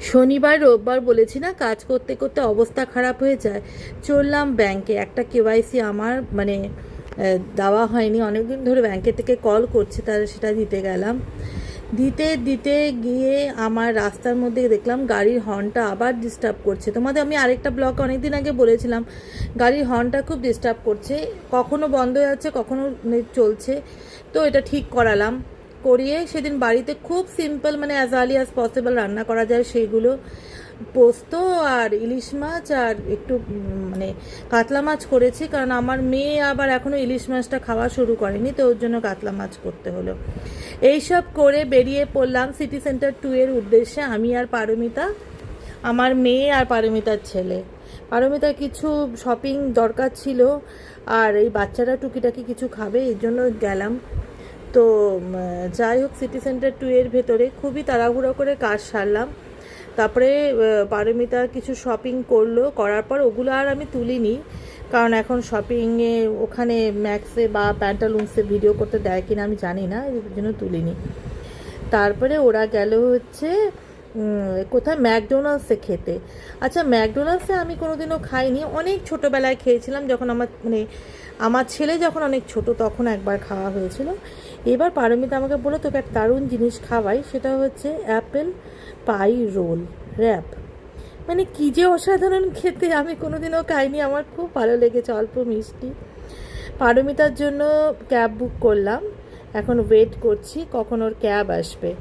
শনিবার রোববার বলেছি না, কাজ করতে করতে অবস্থা খারাপ হয়ে যায়। চললাম ব্যাংকে, একটা কেওয়াইসি আমার দেওয়া হয়নি, অনেকদিন ধরে ব্যাংকে থেকে কল করছে, তাহলে সেটা দিতে গেলাম। দিতে দিতে গিয়ে আমার রাস্তার মধ্যে দেখলাম গাড়ির হর্নটা আবার ডিস্টার্ব করছে। তোমাদের আমি আরেকটা ব্লগে অনেকদিন আগে বলেছিলাম, গাড়ির হর্নটা খুব ডিস্টার্ব করছে, কখনো বন্ধ হয়ে যাচ্ছে, কখনো চলছে। তো এটা ঠিক করালাম, করিয়ে সেদিন বাড়িতে খুব সিম্পল, মানে অ্যাজ আর্লি অ্যাজ পসিবল রান্না করা যায় সেইগুলো, পোস্ত আর ইলিশ মাছ আর একটু মানে কাতলা মাছ করেছি, কারণ আমার মেয়ে আবার এখনও ইলিশ মাছটা খাওয়া শুরু করেনি, তো ওর জন্য কাতলা মাছ করতে হলো। এইসব করে বেরিয়ে পড়লাম সিটি সেন্টার 2 এর উদ্দেশ্যে, আমি আর পারমিতা, আমার মেয়ে আর পারমিতার ছেলে। পারমিতার কিছু শপিং দরকার ছিল, আর এই বাচ্চারা টুকিটাকি কিছু খাবে, এই জন্য গেলাম। তো যাই হোক, সিটি সেন্টার 2 এর ভেতরে খুবই তাড়াহুড়ো করে কাজ সারলাম। তারপরে পারমিতা কিছু শপিং করলো, করার পর ওগুলো আর আমি তুলিনি, কারণ এখন শপিংয়ে ওখানে ম্যাক্সে বা প্যান্টালুন্সে ভিডিও করতে দেয় কিনা আমি জানি না, এই জন্য তুলিনি। তারপরে ওরা গেল হচ্ছে কোথায়, ম্যাকডোনাল্ডসে খেতে। আচ্ছা, ম্যাকডোনাল্ডসে আমি কোনোদিনও খাইনি, অনেক ছোটোবেলায় খেয়েছিলাম, যখন আমার ছেলে যখন অনেক ছোট তখন একবার খাওয়া হয়েছিল। এবার পারমিতা আমাকে বললো তোকে একটা দারুণ জিনিস খাওয়াই, সেটা হচ্ছে অ্যাপেল পাই রোল র্যাপ। মানে কী যে অসাধারণ খেতে, আমি কোনোদিনও খাইনি, আমার খুব ভালো লেগেছে, অল্প মিষ্টি। পারমিতার জন্য ক্যাব বুক করলাম, এখন ওয়েট করছি কখন ওর ক্যাব আসবে।